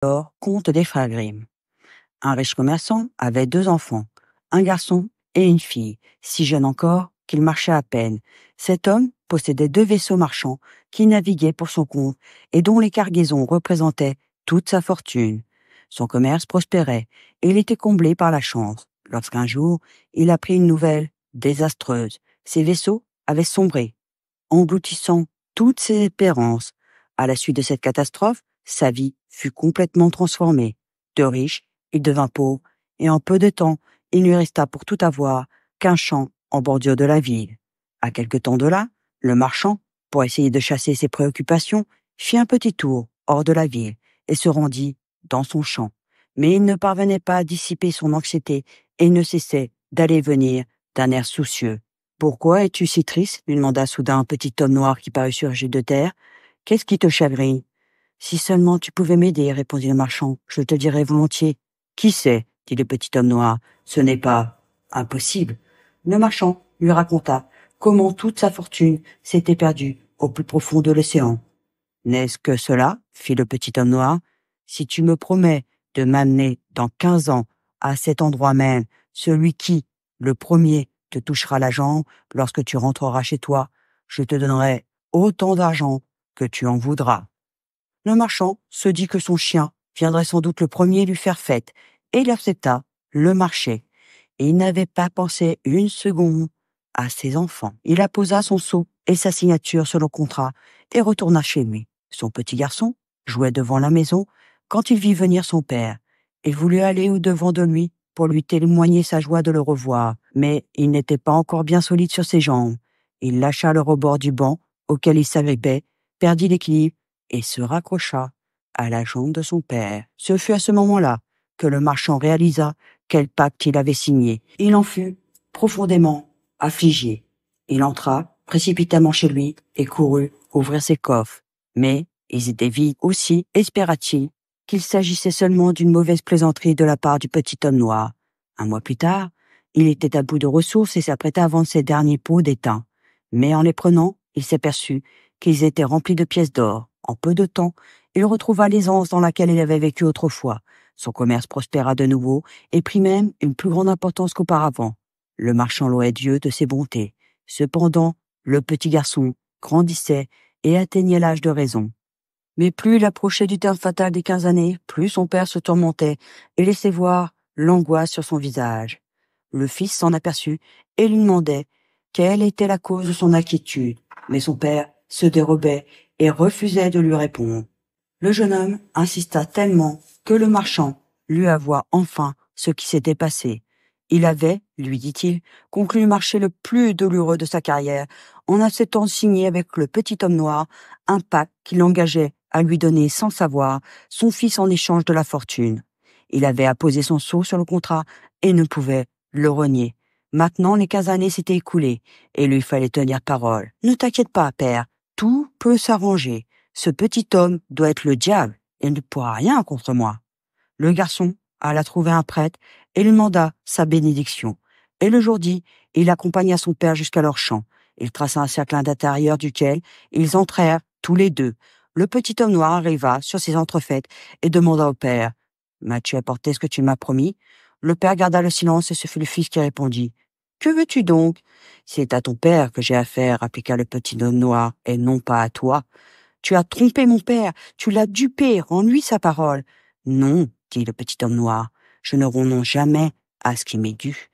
Conte des frères Grimm. Un riche commerçant avait 2 enfants, un garçon et une fille, si jeune encore qu'il marchait à peine. Cet homme possédait 2 vaisseaux marchands qui naviguaient pour son compte et dont les cargaisons représentaient toute sa fortune. Son commerce prospérait et il était comblé par la chance, lorsqu'un jour il apprit une nouvelle désastreuse. Ses vaisseaux avaient sombré, engloutissant toutes ses espérances. À la suite de cette catastrophe, sa vie fut complètement transformée. De riche, il devint pauvre, et en peu de temps, il ne lui resta pour tout avoir qu'un champ en bordure de la ville. À quelque temps de là, le marchand, pour essayer de chasser ses préoccupations, fit un petit tour hors de la ville et se rendit dans son champ. Mais il ne parvenait pas à dissiper son anxiété et ne cessait d'aller et venir d'un air soucieux. « Pourquoi es-tu si triste ?» lui demanda soudain un petit homme noir qui parut surgir de terre. « Qu'est-ce qui te chagrine ?»« Si seulement tu pouvais m'aider, répondit le marchand, je te dirais volontiers. »« Qui sait ?» dit le petit homme noir. « Ce n'est pas impossible. » Le marchand lui raconta comment toute sa fortune s'était perdue au plus profond de l'océan. « N'est-ce que cela ?» fit le petit homme noir. « Si tu me promets de m'amener dans 15 ans à cet endroit même, celui qui, le premier, te touchera la jambe lorsque tu rentreras chez toi, je te donnerai autant d'argent que tu en voudras. » Le marchand se dit que son chien viendrait sans doute le premier lui faire fête, et il accepta le marché. Et il n'avait pas pensé une seconde à ses enfants. Il apposa son sceau et sa signature sur le contrat et retourna chez lui. Son petit garçon jouait devant la maison quand il vit venir son père. Il voulut aller au-devant de lui pour lui témoigner sa joie de le revoir, mais il n'était pas encore bien solide sur ses jambes. Il lâcha le rebord du banc auquel il s'agrippait, perdit l'équilibre et se raccrocha à la jambe de son père. Ce fut à ce moment-là que le marchand réalisa quel pacte il avait signé. Il en fut profondément affligé. Il entra précipitamment chez lui et courut ouvrir ses coffres. Mais ils étaient vides aussi, espéra-t-il, qu'il s'agissait seulement d'une mauvaise plaisanterie de la part du petit homme noir. Un mois plus tard, il était à bout de ressources et s'apprêta à vendre ses derniers pots d'étain. Mais en les prenant, il s'aperçut qu'ils étaient remplis de pièces d'or. En peu de temps, il retrouva l'aisance dans laquelle il avait vécu autrefois. Son commerce prospéra de nouveau et prit même une plus grande importance qu'auparavant. Le marchand louait Dieu de ses bontés. Cependant, le petit garçon grandissait et atteignait l'âge de raison. Mais plus il approchait du terme fatal des 15 années, plus son père se tourmentait et laissait voir l'angoisse sur son visage. Le fils s'en aperçut et lui demandait quelle était la cause de son inquiétude, mais son père se dérobait et refusait de lui répondre. Le jeune homme insista tellement que le marchand lui avoua enfin ce qui s'était passé. Il avait, lui dit-il, conclu le marché le plus douloureux de sa carrière en acceptant de signer avec le petit homme noir un pacte qui l'engageait à lui donner sans savoir son fils en échange de la fortune. Il avait apposé son sceau sur le contrat et ne pouvait le renier. Maintenant, les 15 années s'étaient écoulées et il lui fallait tenir parole. « Ne t'inquiète pas, père, tout peut s'arranger. Ce petit homme doit être le diable et il ne pourra rien contre moi. » Le garçon alla trouver un prêtre et lui demanda sa bénédiction. Et le jour dit, il accompagna son père jusqu'à leur champ. Il traça un cercle à l'intérieur duquel ils entrèrent tous les deux. Le petit homme noir arriva sur ses entrefaites et demanda au père « M'as-tu apporté ce que tu m'as promis ?» Le père garda le silence et ce fut le fils qui répondit « Que veux-tu donc ?»« C'est à ton père que j'ai affaire, répliqua le petit homme noir, et non pas à toi. Tu as trompé mon père, tu l'as dupé, rends-lui sa parole. »« Non, dit le petit homme noir, je ne renonce jamais à ce qui m'est dû. »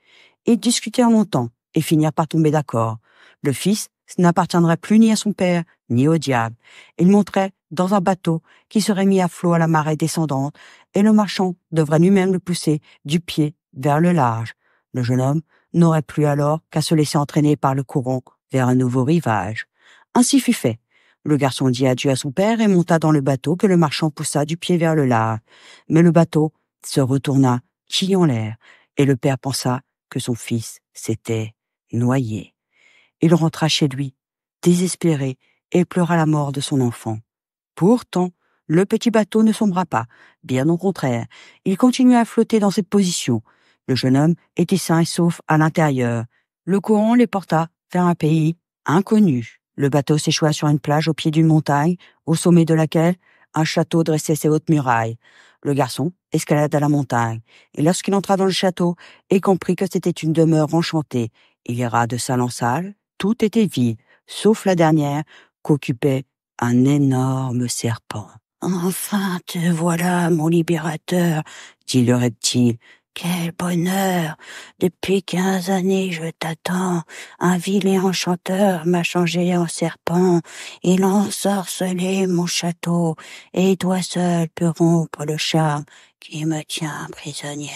Ils discutèrent longtemps et finirent par tomber d'accord. Le fils n'appartiendrait plus ni à son père, ni au diable. Il monterait dans un bateau qui serait mis à flot à la marée descendante et le marchand devrait lui-même le pousser du pied vers le large. Le jeune homme n'aurait plus alors qu'à se laisser entraîner par le courant vers un nouveau rivage. Ainsi fut fait. Le garçon dit adieu à son père et monta dans le bateau que le marchand poussa du pied vers le large. Mais le bateau se retourna, quille en l'air, et le père pensa que son fils s'était noyé. Il rentra chez lui, désespéré, et pleura la mort de son enfant. Pourtant, le petit bateau ne sombra pas, bien au contraire, il continua à flotter dans cette position. Le jeune homme était sain et sauf à l'intérieur. Le courant les porta vers un pays inconnu. Le bateau s'échoua sur une plage au pied d'une montagne, au sommet de laquelle un château dressait ses hautes murailles. Le garçon escalada la montagne, et lorsqu'il entra dans le château et comprit que c'était une demeure enchantée, il ira de salle en salle, tout était vide, sauf la dernière, qu'occupait un énorme serpent. « Enfin te voilà, mon libérateur, » dit le reptile. « Quel bonheur! Depuis 15 années je t'attends. Un vilain enchanteur m'a changé en serpent. Il a ensorcelé mon château, et toi seul peux rompre le charme qui me tient prisonnière. »«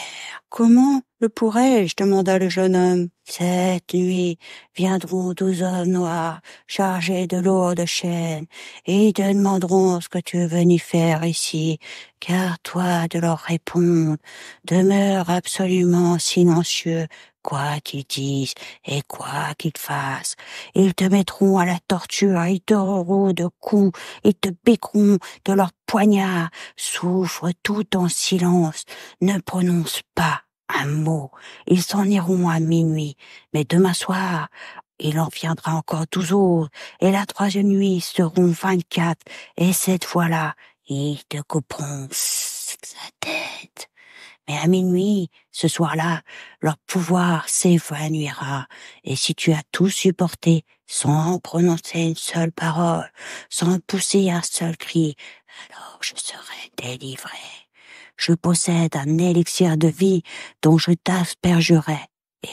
Comment le pourrais-je » demanda le jeune homme. « Cette nuit viendront 12 hommes noirs chargés de lourdes chaînes, et ils te demanderont ce que tu es venu faire ici. Garde-toi de leur répondre. Demeure absolument silencieux, quoi qu'ils disent et quoi qu'ils fassent. Ils te mettront à la torture, ils te rôderont de coups, ils te piqueront de leurs poignards. Souffre tout en silence, ne prononce pas un mot. Ils s'en iront à minuit, mais demain soir, il en viendra encore 12 autres, et la troisième nuit seront 24, et cette fois-là, ils te couperont sa tête. Mais à minuit, ce soir-là, leur pouvoir s'évanouira, et si tu as tout supporté, sans prononcer une seule parole, sans pousser un seul cri, alors je serai délivré. Je possède un élixir de vie dont je t'aspergerai,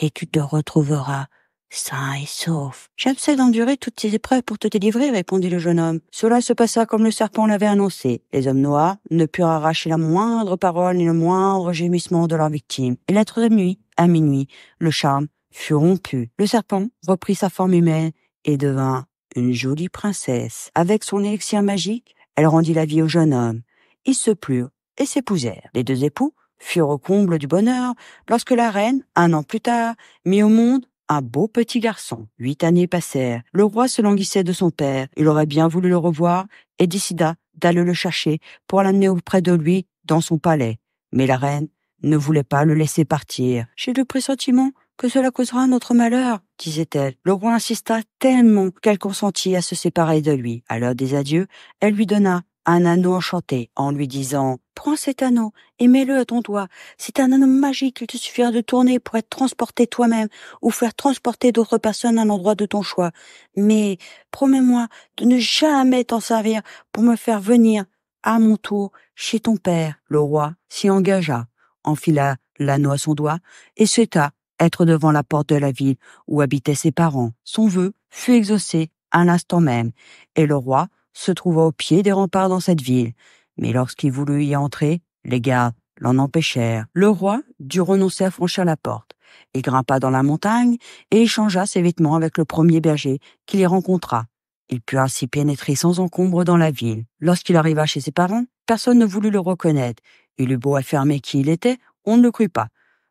et tu te retrouveras sain et sauf. « J'essaie d'endurer toutes ces épreuves pour te délivrer, » répondit le jeune homme. Cela se passa comme le serpent l'avait annoncé. Les hommes noirs ne purent arracher la moindre parole ni le moindre gémissement de leur victime. Et la troisième nuit, à minuit, le charme fut rompu. Le serpent reprit sa forme humaine et devint une jolie princesse. Avec son élixir magique, elle rendit la vie au jeune homme. Ils se plurent et s'épousèrent. Les deux époux furent au comble du bonheur lorsque la reine, 1 an plus tard, mit au monde un beau petit garçon. 8 années passèrent. Le roi se languissait de son père. Il aurait bien voulu le revoir et décida d'aller le chercher pour l'amener auprès de lui dans son palais. Mais la reine ne voulait pas le laisser partir. « J'ai le pressentiment que cela causera notre malheur, » disait-elle. Le roi insista tellement qu'elle consentit à se séparer de lui. À l'heure des adieux, elle lui donna un anneau enchanté en lui disant « Prends cet anneau et mets-le à ton doigt. C'est un anneau magique, il te suffira de tourner pour être transporté toi-même ou faire transporter d'autres personnes à l'endroit de ton choix. Mais promets-moi de ne jamais t'en servir pour me faire venir à mon tour chez ton père. » Le roi s'y engagea, enfila l'anneau à son doigt et souhaita être devant la porte de la ville où habitaient ses parents. Son vœu fut exaucé à l'instant même, et le roi se trouva au pied des remparts dans cette ville. Mais lorsqu'il voulut y entrer, les gardes l'en empêchèrent. Le roi dut renoncer à franchir la porte. Il grimpa dans la montagne et échangea ses vêtements avec le premier berger qu'il y rencontra. Il put ainsi pénétrer sans encombre dans la ville. Lorsqu'il arriva chez ses parents, personne ne voulut le reconnaître. Il eut beau affirmer qui il était, on ne le crut pas.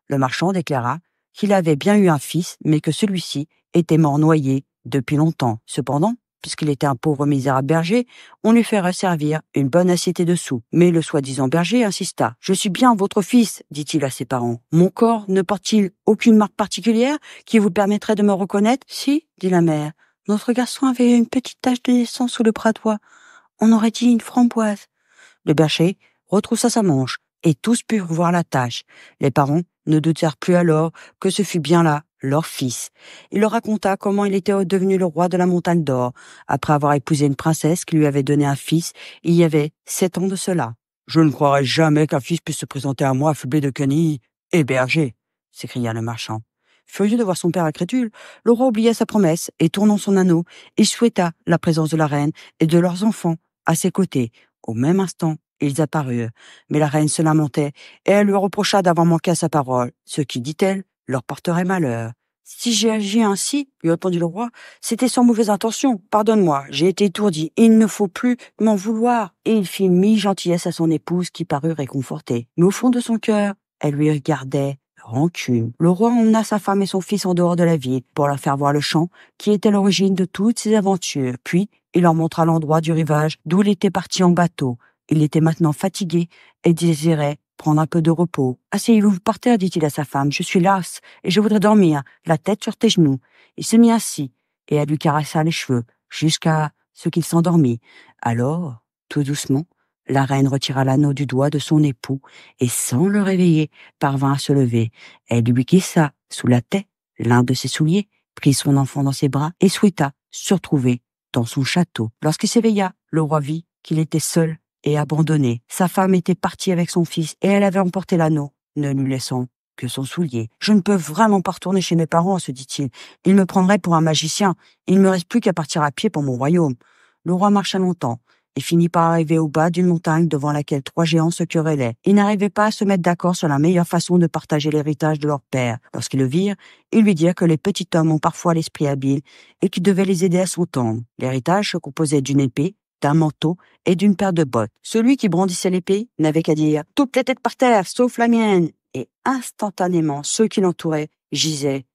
Le marchand déclara qu'il avait bien eu un fils, mais que celui-ci était mort noyé depuis longtemps. Cependant, puisqu'il était un pauvre misérable berger, on lui ferait servir une bonne assiette de soupe. Mais le soi-disant berger insista. « Je suis bien votre fils, » dit-il à ses parents. « Mon corps ne porte-t-il aucune marque particulière qui vous permettrait de me reconnaître ?»« Si, » dit la mère. « Notre garçon avait une petite tache de naissance sous le bras droit. On aurait dit une framboise. » Le berger retroussa sa manche, et tous purent voir la tache. Les parents ne doutèrent plus alors que ce fut bien là leur fils. Il leur raconta comment il était devenu le roi de la montagne d'or, après avoir épousé une princesse qui lui avait donné un fils il y avait 7 ans de cela. « Je ne croirais jamais qu'un fils puisse se présenter à moi affublé de quenilles et berger, » s'écria le marchand. Furieux de voir son père incrédule, le roi oublia sa promesse et, tournant son anneau, il souhaita la présence de la reine et de leurs enfants à ses côtés. Au même instant, ils apparurent, mais la reine se lamentait et elle lui reprocha d'avoir manqué à sa parole, ce qui, dit-elle, leur porterait malheur. « Si j'ai agi ainsi, » lui répondit le roi, « c'était sans mauvaise intention. Pardonne-moi, j'ai été étourdi, et il ne faut plus m'en vouloir. » Et il fit mi-gentillesse à son épouse qui parut réconfortée. Mais au fond de son cœur, elle lui gardait rancune. Le roi emmena sa femme et son fils en dehors de la ville pour leur faire voir le champ qui était l'origine de toutes ces aventures. Puis, il leur montra l'endroit du rivage d'où il était parti en bateau. Il était maintenant fatigué et désirait prendre un peu de repos. « Asseyez-vous par terre, dit-il à sa femme. Je suis las et je voudrais dormir, la tête sur tes genoux. » Il se mit assis et elle lui caressa les cheveux jusqu'à ce qu'il s'endormit. Alors, tout doucement, La reine retira l'anneau du doigt de son époux et, sans le réveiller, parvint à se lever. Elle lui glissa sous la tête l'un de ses souliers, prit son enfant dans ses bras et souhaita se retrouver dans son château. Lorsqu'il s'éveilla, le roi vit qu'il était seul et abandonné. Sa femme était partie avec son fils et elle avait emporté l'anneau, ne lui laissant que son soulier. « Je ne peux vraiment pas retourner chez mes parents, se dit-il. Ils me prendraient pour un magicien. Il ne me reste plus qu'à partir à pied pour mon royaume. » Le roi marcha longtemps et finit par arriver au bas d'une montagne devant laquelle 3 géants se querellaient. Ils n'arrivaient pas à se mettre d'accord sur la meilleure façon de partager l'héritage de leur père. Lorsqu'ils le virent, ils lui dirent que les petits hommes ont parfois l'esprit habile et qu'ils devaient les aider à s'entendre. L'héritage se composait d'une épée, d'un manteau et d'une paire de bottes. Celui qui brandissait l'épée n'avait qu'à dire « Toutes les têtes par terre, sauf la mienne !» Et instantanément, ceux qui l'entouraient gisaient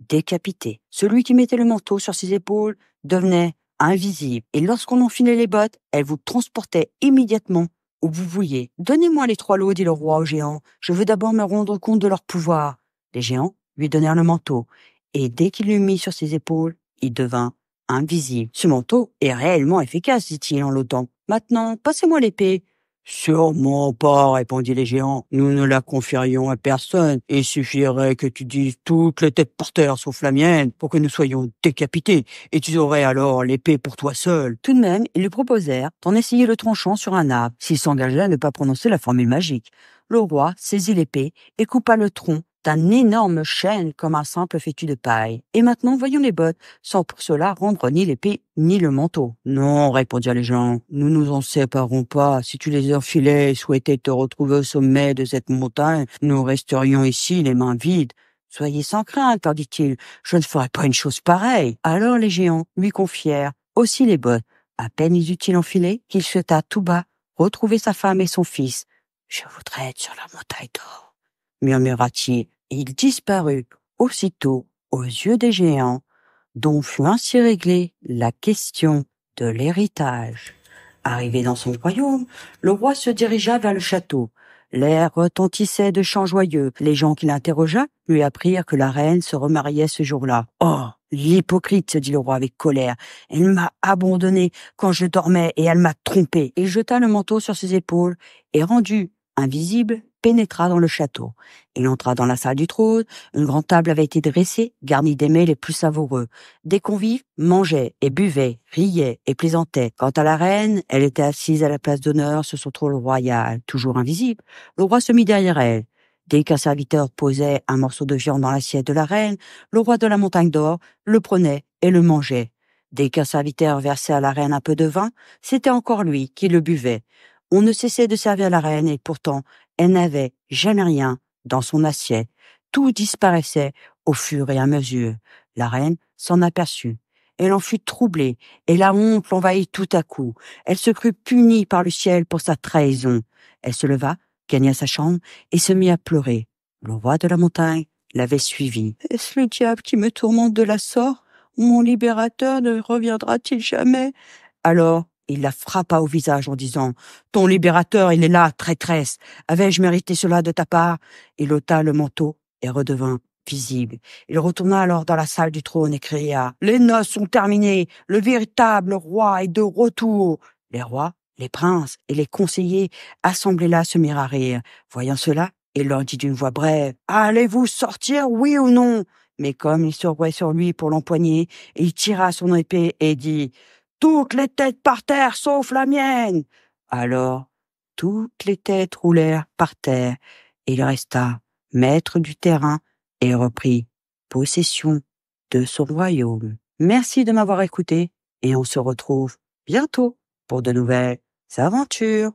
décapités. Celui qui mettait le manteau sur ses épaules devenait invisible. Et lorsqu'on enfilait les bottes, elles vous transportaient immédiatement où vous vouliez. « Donnez-moi les 3 lots, dit le roi aux géants. Je veux d'abord me rendre compte de leur pouvoir. » Les géants lui donnèrent le manteau. Et dès qu'il l'eut mis sur ses épaules, il devint invisible. « Ce manteau est réellement efficace, dit-il en l'ôtant. Maintenant, passez-moi l'épée. » « Sûrement pas, répondit les géants. Nous ne la confierions à personne. Il suffirait que tu dises toutes les têtes par terre sauf la mienne pour que nous soyons décapités et tu aurais alors l'épée pour toi seul. Tout de même, ils lui proposèrent d'en essayer le tranchant sur un arbre s'il s'engageait à ne pas prononcer la formule magique. Le roi saisit l'épée et coupa le tronc d'un énorme chêne comme un simple fétu de paille. Et maintenant, voyons les bottes, sans pour cela rendre ni l'épée ni le manteau. Non, répondirent les gens, nous nous en séparons pas. Si tu les enfilais et souhaitais te retrouver au sommet de cette montagne, nous resterions ici les mains vides. Soyez sans crainte, leur dit-il, je ne ferai pas une chose pareille. Alors les géants lui confièrent aussi les bottes. À peine les eut-il enfilées qu'il souhaita tout bas retrouver sa femme et son fils. Je voudrais être sur la montagne d'or, murmura-t-il. Il disparut aussitôt aux yeux des géants, dont fut ainsi réglée la question de l'héritage. Arrivé dans son royaume, le roi se dirigea vers le château. L'air retentissait de chants joyeux. Les gens qui l'interrogea lui apprirent que la reine se remariait ce jour-là. « Oh, l'hypocrite !» se dit le roi avec colère. « Elle m'a abandonné quand je dormais et elle m'a trompé. » Il jeta le manteau sur ses épaules et, rendu invisible, pénétra dans le château. Il entra dans la salle du trône. Une grande table avait été dressée, garnie des mets les plus savoureux. Des convives mangeaient et buvaient, riaient et plaisantaient. Quant à la reine, elle était assise à la place d'honneur sur son trône royal, toujours invisible. Le roi se mit derrière elle. Dès qu'un serviteur posait un morceau de viande dans l'assiette de la reine, le roi de la montagne d'or le prenait et le mangeait. Dès qu'un serviteur versait à la reine un peu de vin, c'était encore lui qui le buvait. On ne cessait de servir la reine et pourtant, elle n'avait jamais rien dans son assiette. Tout disparaissait au fur et à mesure. La reine s'en aperçut. Elle en fut troublée et la honte l'envahit tout à coup. Elle se crut punie par le ciel pour sa trahison. Elle se leva, gagna sa chambre et se mit à pleurer. Le roi de la montagne l'avait suivie. « Est-ce le diable qui me tourmente de la sorte? Mon libérateur ne reviendra-t-il jamais ?» Alors, il la frappa au visage en disant « Ton libérateur, il est là, traîtresse. Avais-je mérité cela de ta part ?» Il ôta le manteau et redevint visible. Il retourna alors dans la salle du trône et cria « Les noces sont terminées. Le véritable roi est de retour. » Les rois, les princes et les conseillers assemblés là se mirent à rire. Voyant cela, il leur dit d'une voix brève « Allez-vous sortir, oui ou non ?» Mais comme il se rouait sur lui pour l'empoigner, il tira son épée et dit « Toutes les têtes par terre, sauf la mienne !» Alors, toutes les têtes roulèrent par terre, et il resta maître du terrain et reprit possession de son royaume. Merci de m'avoir écouté, et on se retrouve bientôt pour de nouvelles aventures.